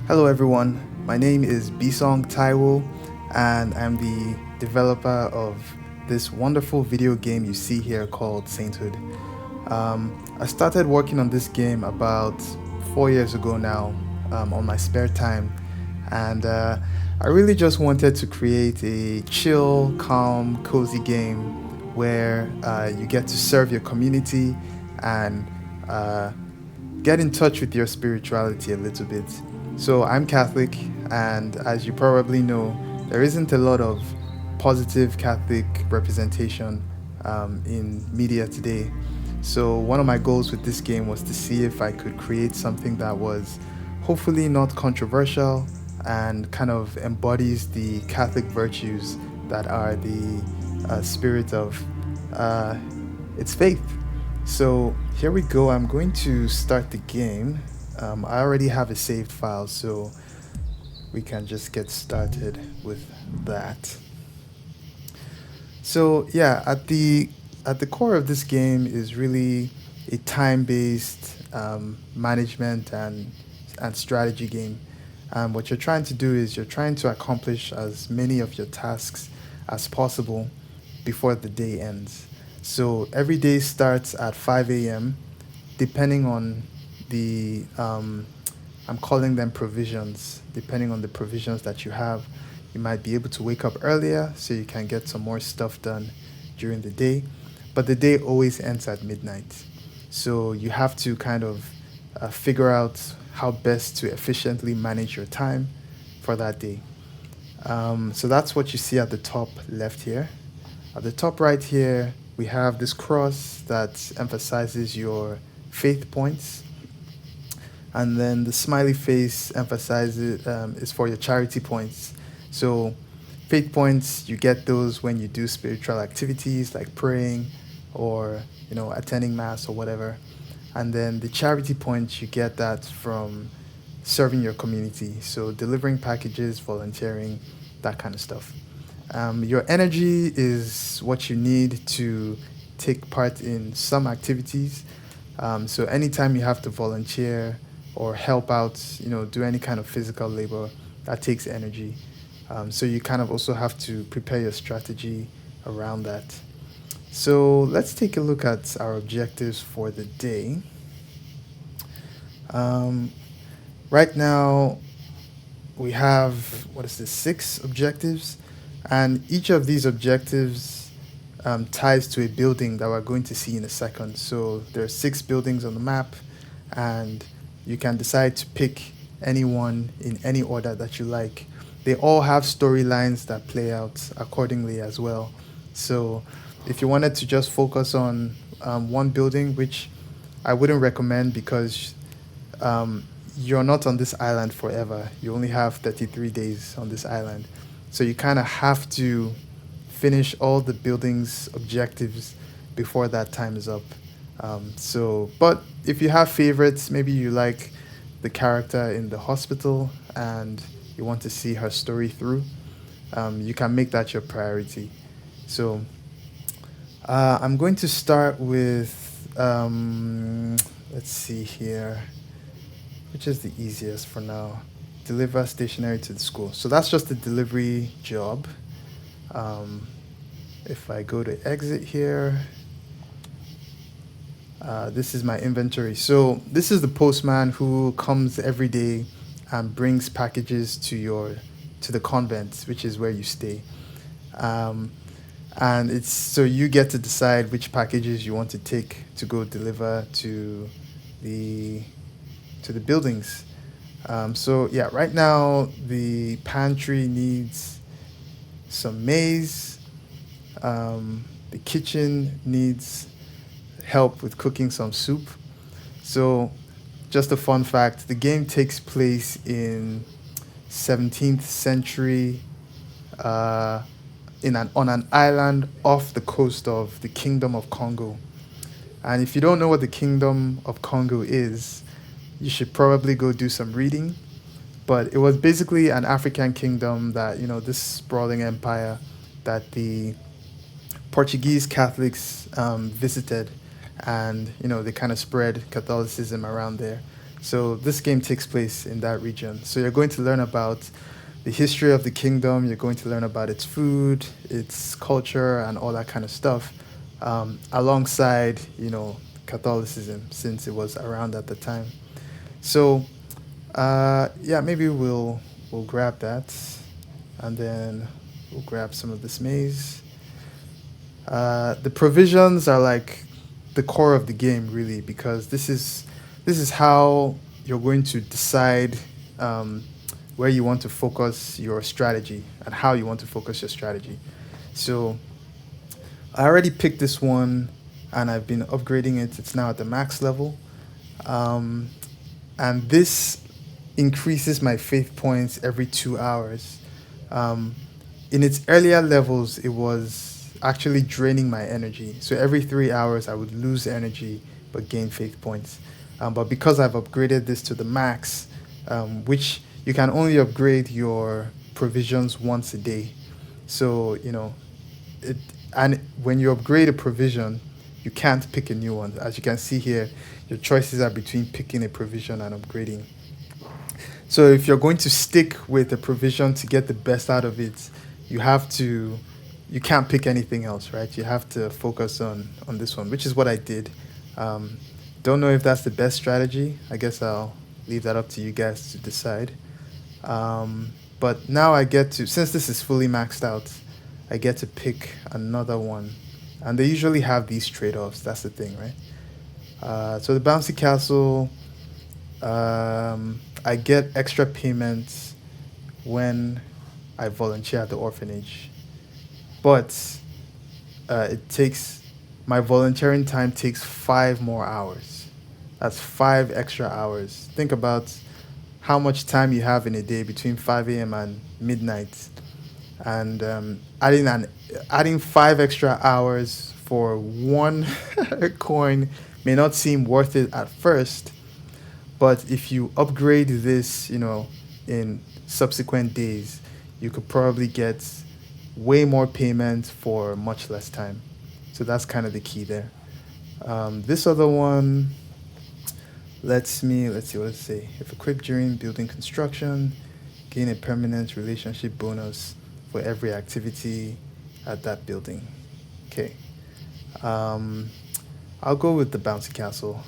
Hello everyone, my name is Bisong Taiwo and I'm the developer of this wonderful video game you see here called Sainthood. I started working on this game about 4 years ago now on my spare time, and I really just wanted to create a chill, calm, cozy game where you get to serve your community and uh, get in touch with your spirituality a little bit. So I'm Catholic, and as you probably know, there isn't a lot of positive Catholic representation in media today. So one of my goals with this game was to see if I could create something that was hopefully not controversial and kind of embodies the Catholic virtues that are the spirit of uh, its faith. So here we go. I'm going to start the game. I already have a saved file, so we can just get started with that. So yeah, at the core of this game is really a time-based management and strategy game. What you're trying to do is you're trying to accomplish as many of your tasks as possible before the day ends. So every day starts at 5 a.m. depending on the I'm calling them provisions. Depending on the provisions that you have, you might be able to wake up earlier so you can get some more stuff done during the day. But the day always ends at midnight. So you have to kind of figure out how best to efficiently manage your time for that day. So that's what you see at the top left here. At the top right here, we have this cross that emphasizes your faith points, and then the smiley face emphasizes is for your charity points. So faith points, you get those when you do spiritual activities like praying or attending mass or whatever. And then the charity points, you get that from serving your community, so delivering packages, volunteering, that kind of stuff. Your energy is what you need to take part in some activities. So anytime you have to volunteer or help out, do any kind of physical labor, that takes energy. So you kind of also have to prepare your strategy around that. So let's take a look at our objectives for the day. Um, right now, we have, what is this, 6 objectives, and each of these objectives ties to a building that we're going to see in a second. So there are 6 buildings on the map, and you can decide to pick any one in any order that you like. They all have storylines that play out accordingly as well. So if you wanted to just focus on one building, which I wouldn't recommend because you're not on this island forever. You only have 33 days on this island. So you kind of have to finish all the building's objectives before that time is up. But if you have favorites, maybe you like the character in the hospital and you want to see her story through, you can make that your priority. So I'm going to start with, let's see here, which is the easiest for now. Deliver stationery to the school. So that's just a delivery job. If I go to exit here, this is my inventory. So this is the postman who comes every day and brings packages to the convent, which is where you stay. And it's so you get to decide which packages you want to take to go deliver to the buildings. So yeah, right now the pantry needs some maize. The kitchen needs help with cooking some soup. So just a fun fact, the game takes place in 17th century on an island off the coast of the Kingdom of Congo. And if you don't know what the Kingdom of Congo is, you should probably go do some reading. But it was basically an African kingdom that, this sprawling empire that the Portuguese Catholics visited, and they kind of spread Catholicism around there. So this game takes place in that region. So you're going to learn about the history of the kingdom. You're going to learn about its food, its culture, and all that kind of stuff, alongside Catholicism, since it was around at the time. So yeah, maybe we'll grab that, and then we'll grab some of this maize. The provisions are like the core of the game, really, because this is how you're going to decide um, where you want to focus your strategy and how you want to focus your strategy. So I already picked this one, and I've been upgrading it. It's now at the max level, um, and this increases my faith points every 2 hours. Um, in its earlier levels, it was actually draining my energy. So every 3 hours, I would lose energy but gain faith points. But because I've upgraded this to the max, which you can only upgrade your provisions once a day. So, it, and when you upgrade a provision, you can't pick a new one. As you can see here, your choices are between picking a provision and upgrading. So if you're going to stick with a provision to get the best out of it, you have to you can't pick anything else, right? You have to focus on this one, which is what I did. Um, don't know if that's the best strategy. I guess I'll leave that up to you guys to decide. But now I get to, since this is fully maxed out, I get to pick another one. And they usually have these trade-offs. That's the thing, right? So the bouncy castle, I get extra payments when I volunteer at the orphanage, but it takes my volunteering time takes 5 more hours. That's 5 extra hours. Think about how much time you have in a day between 5 a.m. and midnight, and adding 5 extra hours for one coin may not seem worth it at first, but if you upgrade this, in subsequent days, you could probably get way more payment for much less time. So that's kind of the key there. This other one let's see what it say. If equipped during building construction, gain a permanent relationship bonus for every activity at that building. Okay. Um, I'll go with the bouncy castle.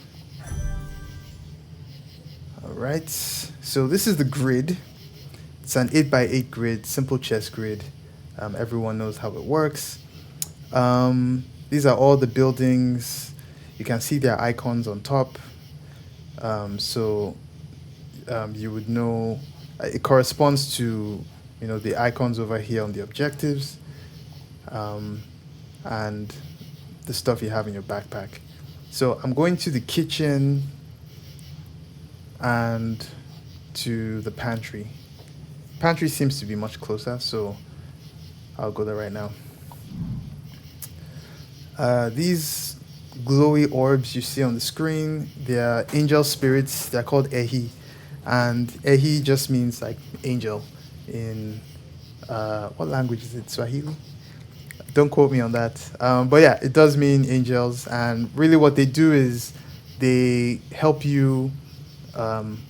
All right. So this is the grid. It's an 8 by 8 grid, simple chess grid. Everyone knows how it works. These are all the buildings. You can see their icons on top. So you would know it corresponds to the icons over here on the objectives, um, and the stuff you have in your backpack. So I'm going to the kitchen and to the pantry. Pantry seems to be much closer, so I'll go there right now. These glowy orbs you see on the screen, they are angel spirits. They're called Ehi. And Ehi just means like angel in, what language is it? Swahili? Don't quote me on that. But yeah, it does mean angels. And really, what they do is they help you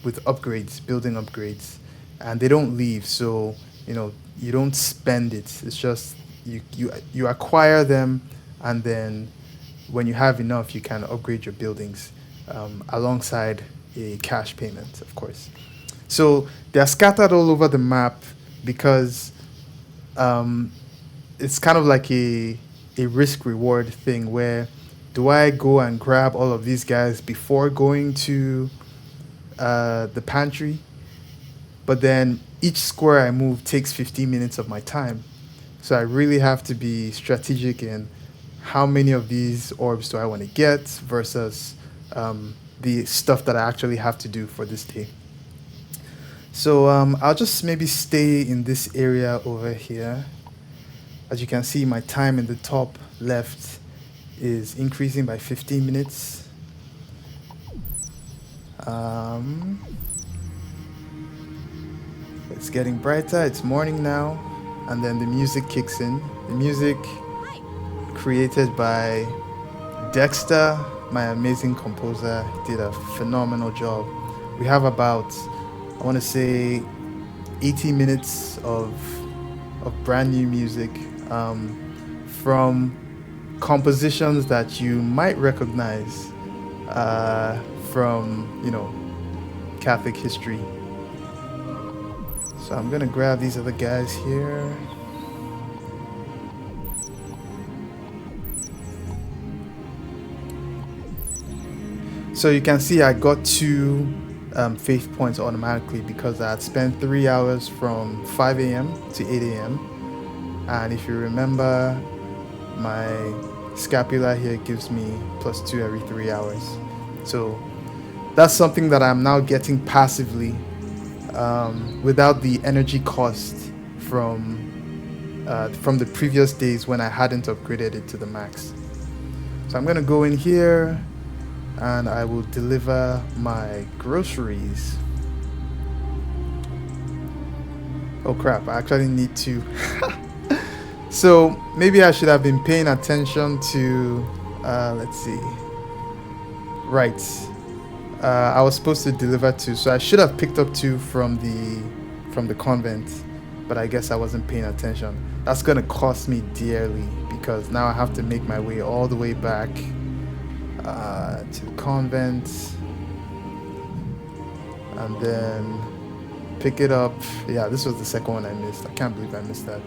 with upgrades, building upgrades, and they don't leave. So you don't spend it. It's just you acquire them, and then when you have enough, you can upgrade your buildings alongside a cash payment, of course. So they're scattered all over the map because um, it's kind of like a risk reward thing where do I go and grab all of these guys before going to the pantry? But then each square I move takes 15 minutes of my time. So I really have to be strategic in how many of these orbs do I want to get versus the stuff that I actually have to do for this day. So I'll just maybe stay in this area over here. As you can see, my time in the top left is increasing by 15 minutes. Um, it's getting brighter. It's morning now. And then the music kicks in. The music created by Dexter, my amazing composer, did a phenomenal job We have about, I want to say, 80 minutes of brand new music, from compositions that you might recognize, from, Catholic history. So I'm gonna grab these other guys here. So you can see I got two faith points automatically because I had spent 3 hours from 5 a.m. to 8 a.m. And if you remember, my scapula here gives me +2 every 3 hours. So that's something that I'm now getting passively, without the energy cost from the previous days when I hadn't upgraded it to the max. So I'm gonna go in here and I will deliver my groceries. Oh crap, I actually need to. So maybe I should have been paying attention to, let's see. Right. I was supposed to deliver two, so I should have picked up two from the convent, but I guess I wasn't paying attention. That's gonna cost me dearly because now I have to make my way all the way back to the convent and then pick it up. Yeah, this was the second one I missed. I can't believe I missed that.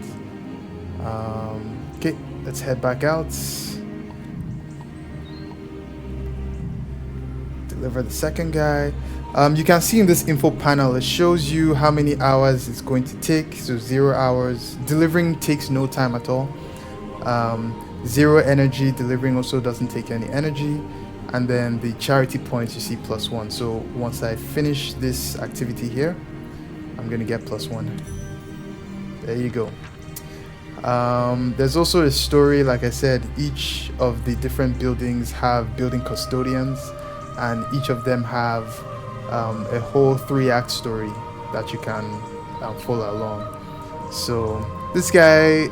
Okay, let's head back out. Deliver the second guy. You can see in this info panel, it shows you how many hours it's going to take. So 0 hours. Delivering takes no time at all. 0 energy. Delivering also doesn't take any energy. And then the charity points you see +1. So once I finish this activity here, I'm going to get +1. There you go. There's also a story. Like I said, each of the different buildings have building custodians, and each of them have a whole 3-act story that you can follow along. So this guy,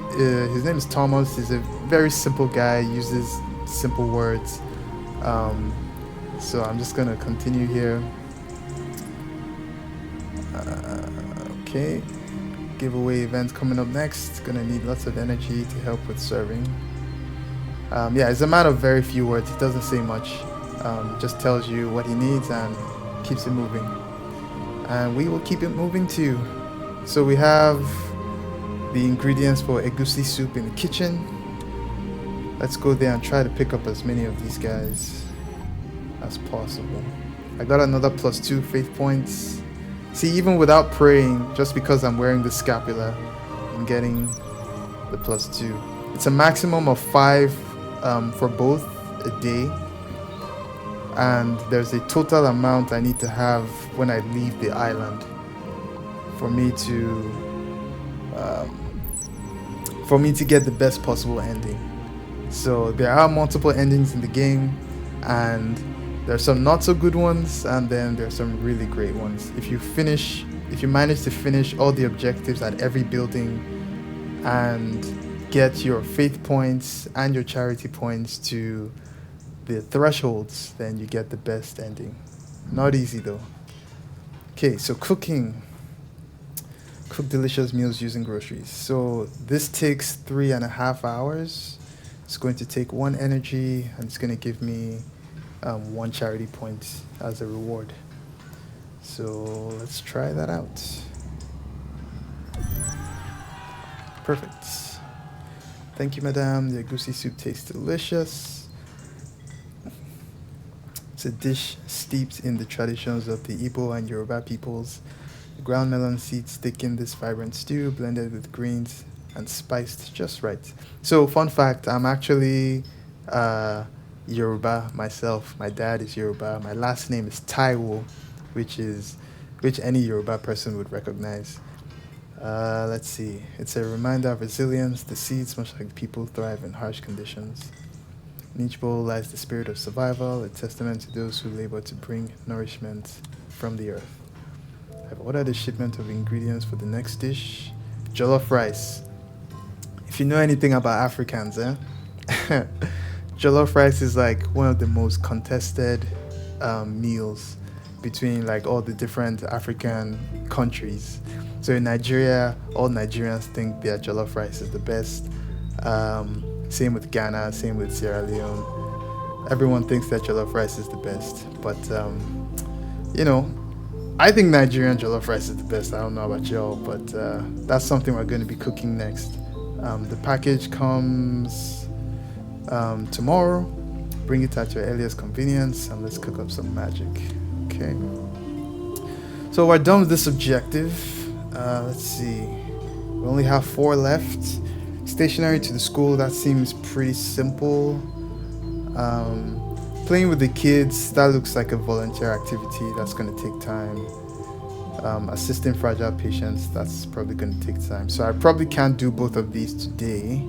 his name is Thomas. He's a very simple guy, uses simple words. So I'm just gonna continue here. Okay, giveaway event coming up next. Gonna need lots of energy to help with serving. Yeah, it's a matter of very few words. It doesn't say much. Just tells you what he needs and keeps it moving. And we will keep it moving too. So we have the ingredients for egusi soup in the kitchen. Let's go there and try to pick up as many of these guys as possible. I got another +2 faith points. See, even without praying, just because I'm wearing the scapula, I'm getting the +2. It's a maximum of 5 for both a day. And there's a total amount I need to have when I leave the island for me to get the best possible ending. So there are multiple endings in the game, and there's some not so good ones, and then there's some really great ones. If you manage to finish all the objectives at every building and get your faith points and your charity points to the thresholds, then you get the best ending. Not easy though. Okay, so cooking. Cook delicious meals using groceries. So this takes 3.5 hours. It's going to take 1 energy, and it's going to give me 1 charity point as a reward. So let's try that out. Perfect. Thank you, madam. The egusi soup tastes delicious. It's a dish steeped in the traditions of the Igbo and Yoruba peoples. The ground melon seeds thicken this vibrant stew, blended with greens and spiced just right. So, fun fact, I'm actually Yoruba myself. My dad is Yoruba. My last name is Taiwo, which any Yoruba person would recognize. Let's see. It's a reminder of resilience. The seeds, much like people, thrive in harsh conditions. In each bowl lies the spirit of survival, a testament to those who labor to bring nourishment from the earth. I've ordered a shipment of ingredients for the next dish. Jollof rice. If you know anything about Africans, Jollof rice is like one of the most contested meals. between like all the different African countries. So in Nigeria, all Nigerians think their jollof rice is the best. Same with Ghana, same with Sierra Leone. Everyone thinks that jollof rice is the best, but you know, I think Nigerian jollof rice is the best. I don't know about y'all, but that's something we're going to be cooking next. The package comes tomorrow. Bring it at your earliest convenience, and let's cook up some magic. Okay. So we're done with this objective. Let's see. We only have 4 left. Stationary to the school. That seems pretty simple. Playing with the kids, that looks like a volunteer activity that's going to take time. Assisting fragile patients, that's probably going to take time. So I probably can't do both of these today.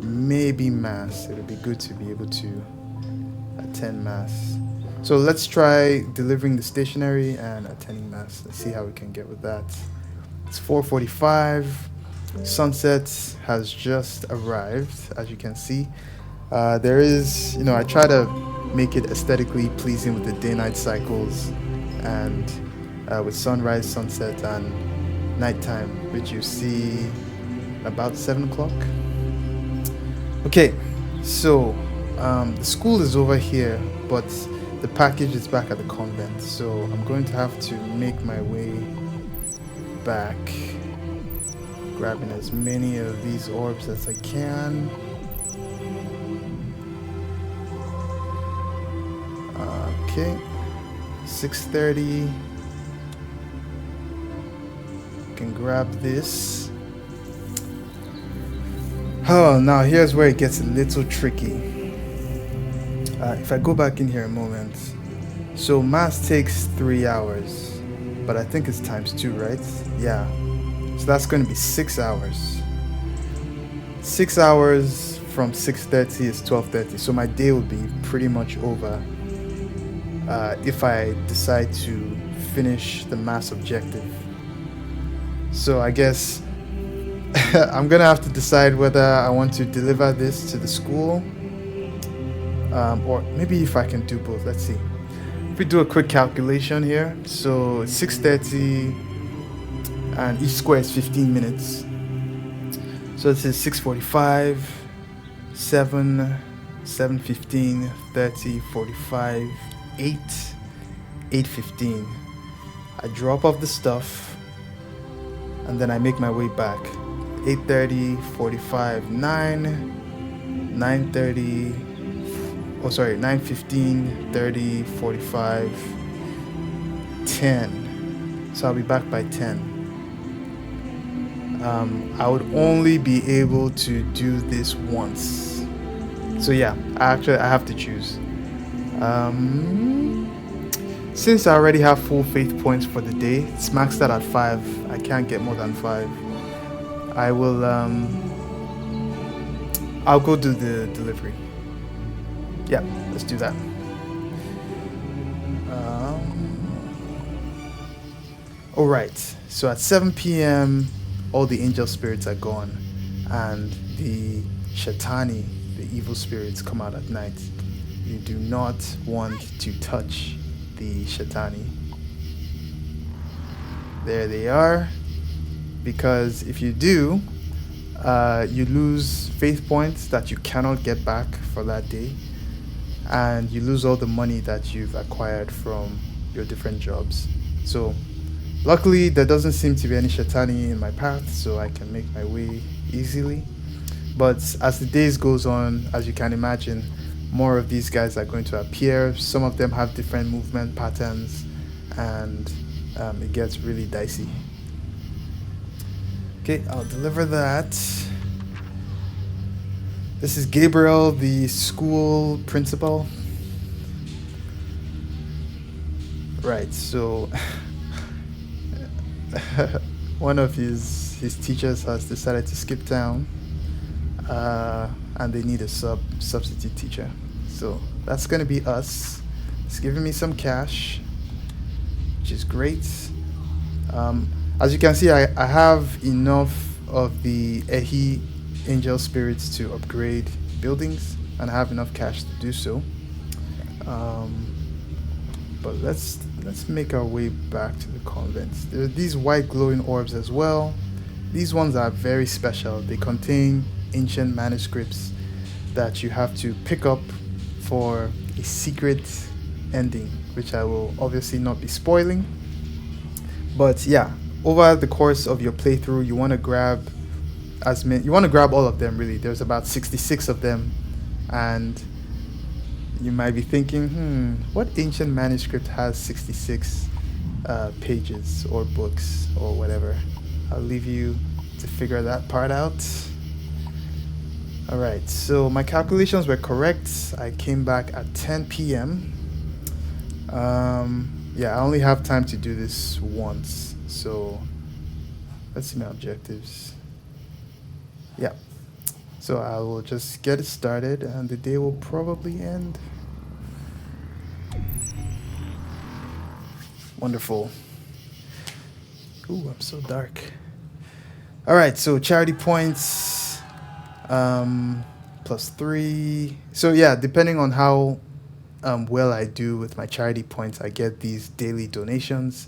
Maybe mass. It would be good to be able to attend mass. So let's try delivering the stationery and attending mass. Let's see how we can get with that. It's 4:45. Sunset has just arrived, as you can see. There is, I try to make it aesthetically pleasing with the day-night cycles and with sunrise, sunset, and nighttime, which you see about 7 o'clock. Okay, so the school is over here, but the package is back at the convent, so I'm going to have to make my way back, grabbing as many of these orbs as I can. Okay, 6:30. Can grab this. Oh, now here's where it gets a little tricky. If I go back in here a moment. So mass takes 3 hours, but I think it's times 2, right? Yeah. So that's going to be 6 hours. 6 hours from 6:30 is 12:30. So my day will be pretty much over if I decide to finish the mass objective. So I guess I'm gonna have to decide whether I want to deliver this to the school, or maybe if I can do both. Let's see. If we do a quick calculation here, so it's 6:30, and each square is 15 minutes. So this is 6:45, 7, 7:15, 30, 45, 8, 8:15. I drop off the stuff, and then I make my way back. 8:30, 45, 9, 9:30, 9:15, 30, 45, 10. So I'll be back by 10. I would only be able to do this once. So yeah, I have to choose. Since I already have full faith points for the day, it's maxed out at 5. I can't get more than 5. I will I'll go do the delivery. Yeah, let's do that. Alright, so at 7 p.m. all the angel spirits are gone, and the Shetani, the evil spirits, come out at night. You do not want to touch the Shetani. There they are, because if you do, you lose faith points that you cannot get back for that day, and you lose all the money that you've acquired from your different jobs. So luckily there doesn't seem to be any Shetani in my path, so I can make my way easily. But as the days goes on, as you can imagine, more of these guys are going to appear. Some of them have different movement patterns, and it gets really dicey. Okay, I'll deliver that. This is Gabriel, the school principal. Right, so one of his teachers has decided to skip town, and they need a substitute teacher. So that's gonna be us. It's giving me some cash, which is great. As you can see, I have enough of the Ehi angel spirits to upgrade buildings, and I have enough cash to do so. But let's let's make our way back to the convent. There are these white glowing orbs as well. These ones are very special. They contain ancient manuscripts that you have to pick up for a secret ending, which I will obviously not be spoiling. But yeah, over the course of your playthrough, you want to grab you want to grab all of them really. There's about 66 of them, and you might be thinking, what ancient manuscript has 66 pages or books or whatever? I'll leave you to figure that part out. All right, so my calculations were correct. I came back at 10 p.m. Yeah, I only have time to do this once, so let's see my objectives. Yeah, so I will just get it started, and the day will probably end. Wonderful. Ooh, I'm so dark. All right, so charity points, +3. So yeah, depending on how well I do with my charity points, I get these daily donations.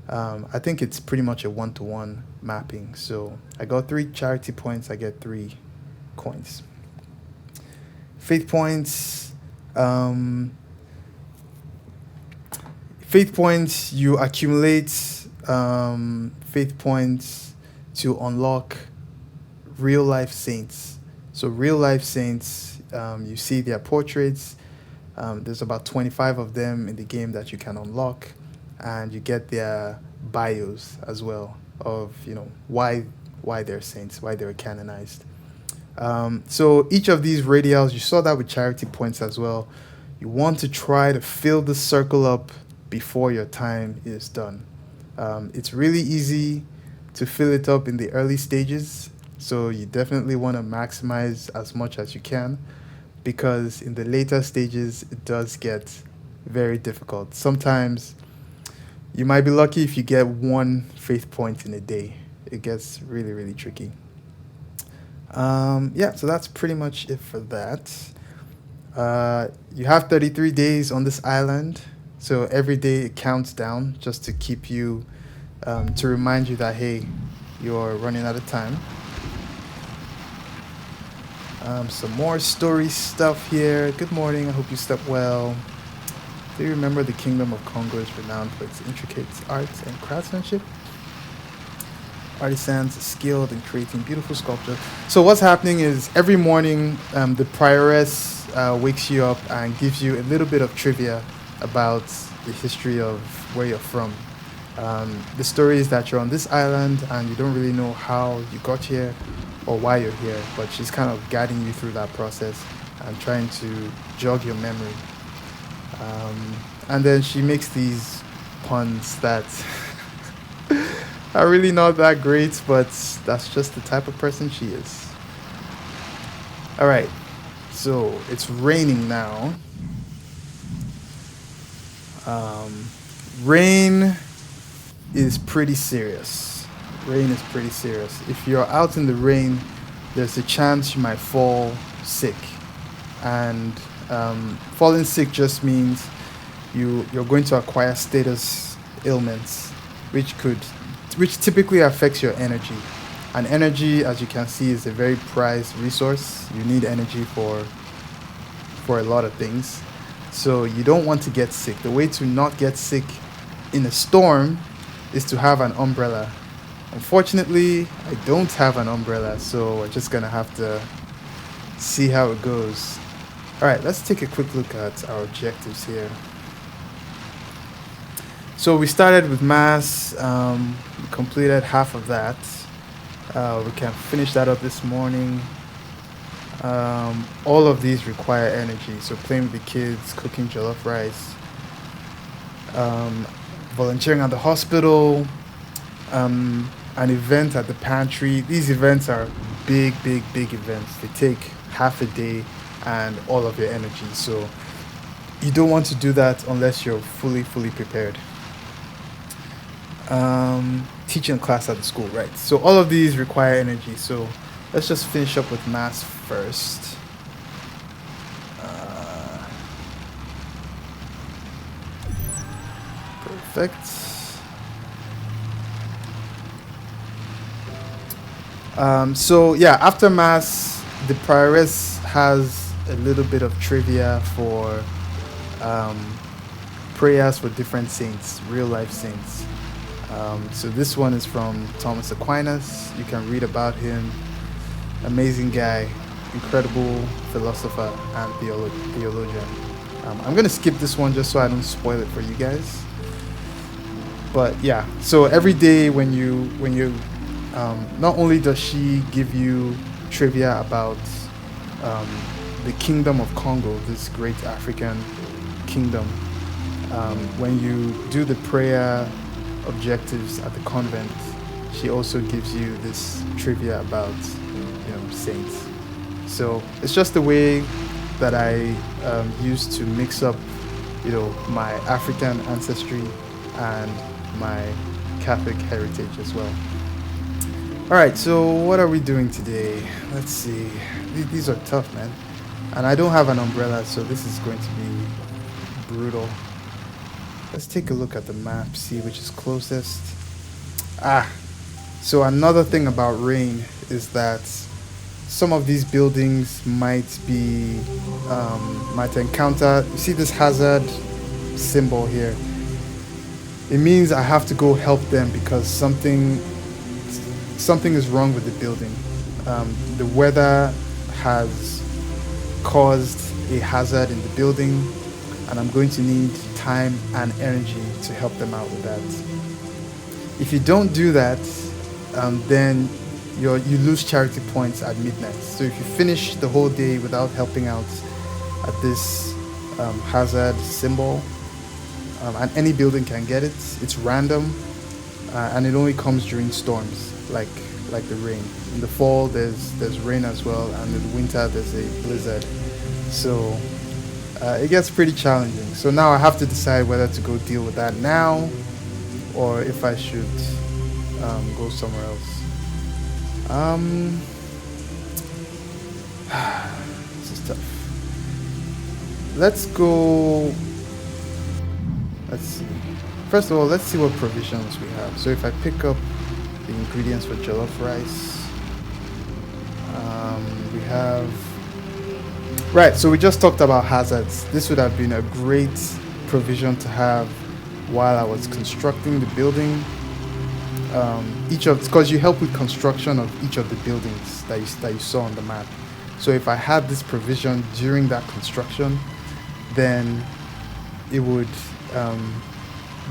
I think it's pretty much a one-to-one mapping. So I got 3 charity points, I get 3 coins. Faith points. Faith points, you accumulate faith points to unlock real life saints. So real life saints, you see their portraits. There's about 25 of them in the game that you can unlock, and you get their bios as well of why they're saints, why they're canonized. So each of these radials, you saw that with charity points as well. You want to try to fill the circle up before your time is done. It's really easy to fill it up in the early stages, so you definitely want to maximize as much as you can, because in the later stages it does get very difficult. Sometimes you might be lucky if you get 1 faith point in a day. It gets really, really tricky. Yeah, so that's pretty much it for that. You have 33 days on this island, so every day it counts down just to keep you, to remind you that, hey, you're running out of time. Some more story stuff here. Good morning, I hope you slept well. Do you remember the Kingdom of Congo is renowned for its intricate arts and craftsmanship? Artisans are skilled in creating beautiful sculpture. So what's happening is every morning the prioress wakes you up and gives you a little bit of trivia about the history of where you're from. The story is that you're on this island and you don't really know how you got here or why you're here, but she's kind of guiding you through that process and trying to jog your memory. And then she makes these puns that are really not that great, but that's just the type of person she is. All right, so it's raining now. Rain is pretty serious. If you're out in the rain, there's a chance you might fall sick. And falling sick just means you're going to acquire status ailments, which typically affects your energy. And energy, as you can see, is a very prized resource. You need energy for a lot of things. So you don't want to get sick. The way to not get sick in a storm is to have an umbrella. Unfortunately, I don't have an umbrella, so we're just gonna have to see how it goes. All right, let's take a quick look at our objectives here. So we started with mass, we completed half of that. We can finish that up this morning. All of these require energy, so playing with the kids, cooking jollof rice, volunteering at the hospital, an event at the pantry. These events are big events. They take half a day and all of your energy, so you don't want to do that unless you're fully prepared. Teaching class at the school, right? So all of these require energy, so let's just finish up with mass first. Perfect. So yeah, after mass, the prioress has a little bit of trivia for um, prayers for different saints, real life saints. So this one is from Thomas Aquinas. You can read about him. Amazing guy, incredible philosopher and theologian. I'm gonna skip this one just so I don't spoil it for you guys. But yeah, so every day when you not only does she give you trivia about um, the Kingdom of Congo, this great African kingdom. When you do the prayer objectives at the convent, she also gives you this trivia about saints. So it's just the way that I used to mix up my African ancestry and my Catholic heritage as well. All right, so what are we doing today? Let's see. These are tough, man. And I don't have an umbrella, so this is going to be brutal. Let's take a look at the map, see which is closest. So another thing about rain is that some of these buildings might encounter, you see this hazard symbol here? It means I have to go help them because something is wrong with the building. The weather has caused a hazard in the building, and I'm going to need time and energy to help them out with that. If you don't do that, then you lose charity points at midnight. So if you finish the whole day without helping out at this hazard symbol, and any building can get it, it's random, and it only comes during storms like the rain. In the fall there's rain as well, and in the winter there's a blizzard. So it gets pretty challenging. So now I have to decide whether to go deal with that now or if I should go somewhere else. This is tough. Let's go. Let's see. First of all, let's see what provisions we have. So if I pick up the ingredients for jollof rice, we have. Right, so we just talked about hazards. This would have been a great provision to have while I was constructing the building. Because you help with construction of each of the buildings that you saw on the map. So if I had this provision during that construction, then it would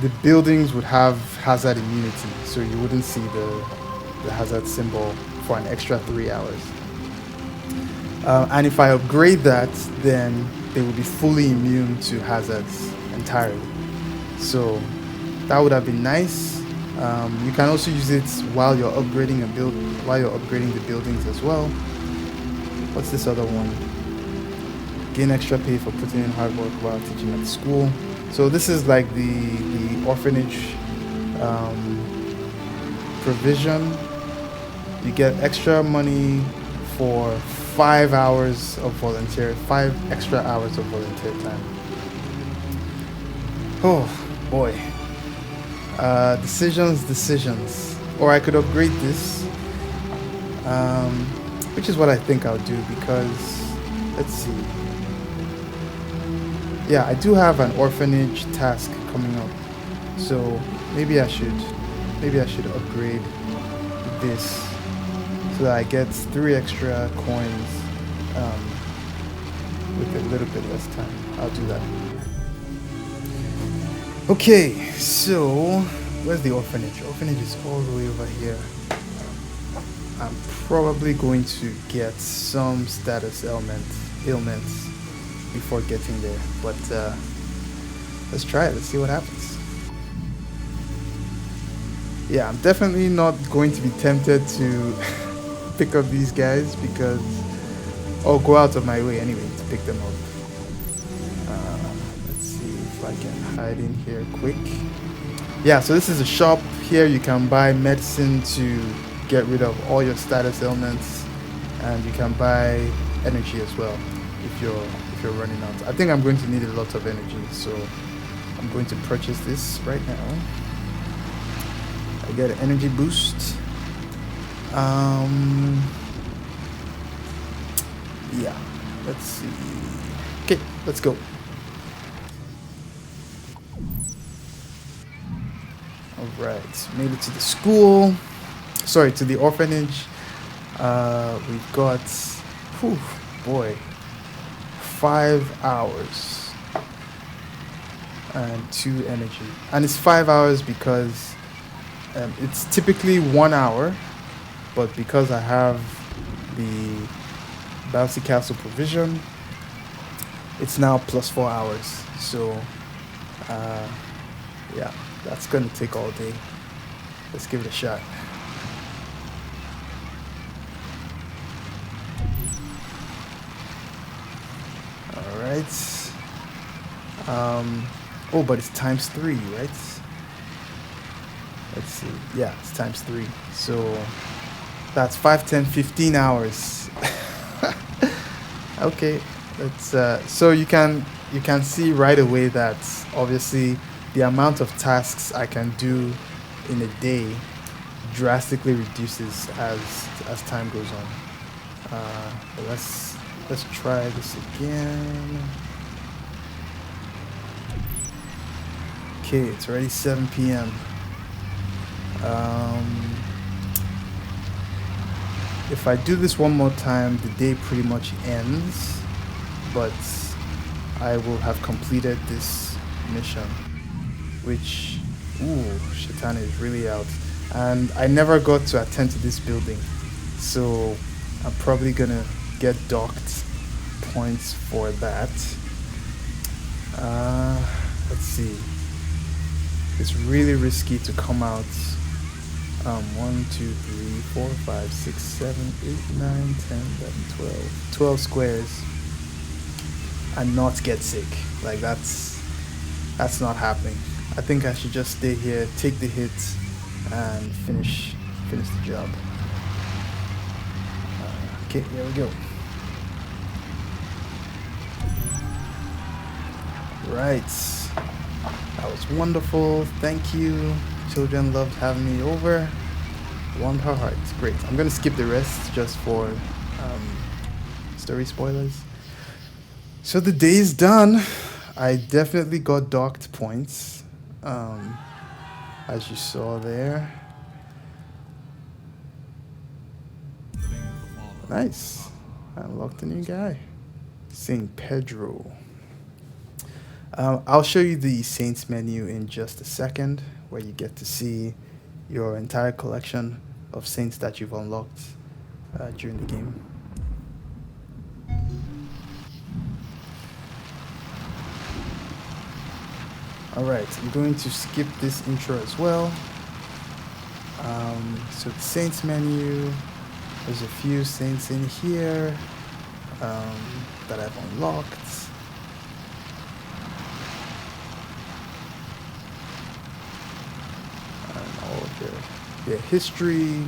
the buildings would have hazard immunity, so you wouldn't see the hazard symbol for an extra 3 hours. And if I upgrade that, then they will be fully immune to hazards entirely. So that would have been nice. You can also use it while you're upgrading the buildings as well. What's this other one? Gain extra pay for putting in hard work while teaching at school. So this is like the orphanage provision. You get extra money for 5 extra hours of volunteer time. Oh boy. Decisions. Or I could upgrade this, which is what I think I'll do, because let's see. Yeah, I do have an orphanage task coming up, so maybe I should upgrade this so that I get 3 extra coins with a little bit less time. I'll do that. Okay, so where's the orphanage? Orphanage is all the way over here. I'm probably going to get some status ailments before getting there, but let's try it. Let's see what happens. Yeah, I'm definitely not going to be tempted to pick up these guys because I'll go out of my way anyway to pick them up. Let's see if I can hide in here quick. Yeah, so this is a shop. Here you can buy medicine to get rid of all your status ailments, and you can buy energy as well if you're running out. I think I'm going to need a lot of energy, so I'm going to purchase this right now. I get an energy boost. Yeah, let's see. Okay, let's go. All right, made it to the school. Sorry, to the orphanage. We've got, whew, boy, 5 hours and 2 energy. And it's 5 hours because it's typically 1 hour, but because I have the bouncy castle provision, it's now plus 4 hours. So, yeah, that's gonna take all day. Let's give it a shot. All right. Oh, but it's times 3, right? Let's see. Yeah, it's times 3. So that's 5, 10, 15 hours. Okay. Let's so you can see right away that obviously the amount of tasks I can do in a day drastically reduces as time goes on. But let's try this again. Okay, it's already 7 p.m. If I do this one more time, the day pretty much ends, but I will have completed this mission, which, ooh, Shetani is really out. And I never got to attend to this building, so I'm probably gonna get docked points for that. Let's see. It's really risky to come out 1, 2, 3, 4, 5, 6, 7, 8, 9, 10, 11, 12 squares and not get sick. Like that's not happening. I think I should just stay here, take the hits, and finish the job. Okay, here we go. Right. That was wonderful. Thank you. Children loved having me over. Warmed her heart. Great. I'm gonna skip the rest just for story spoilers. So the day is done. I definitely got docked points, as you saw there. Nice. I unlocked a new guy. Saint Pedro. I'll show you the Saints menu in just a second, where you get to see your entire collection of Saints that you've unlocked during the game. Alright, I'm going to skip this intro as well. So the Saints menu, there's a few Saints in here that I've unlocked. All their history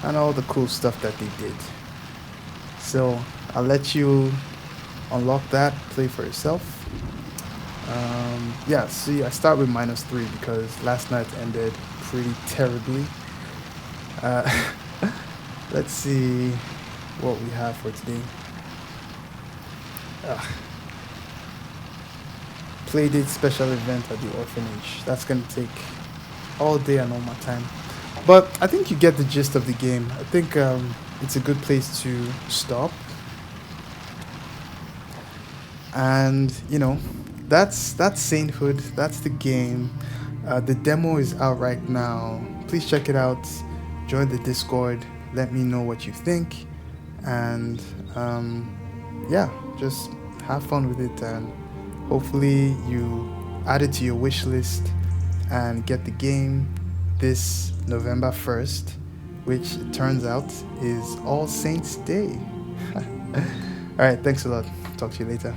and all the cool stuff that they did. So I'll let you unlock that, play for yourself. Yeah, see, I start with -3 because last night ended pretty terribly. Let's see what we have for today. Playdate special event at the orphanage. That's gonna take all day and all my time, but I think you get the gist of the game. I think it's a good place to stop, and that's Sainthood. That's the game. The demo is out right now. Please check it out. Join the Discord. Let me know what you think, and yeah, just have fun with it, and hopefully you add it to your wish list and get the game this November 1st, which it turns out is All Saints Day. All right, thanks a lot. Talk to you later.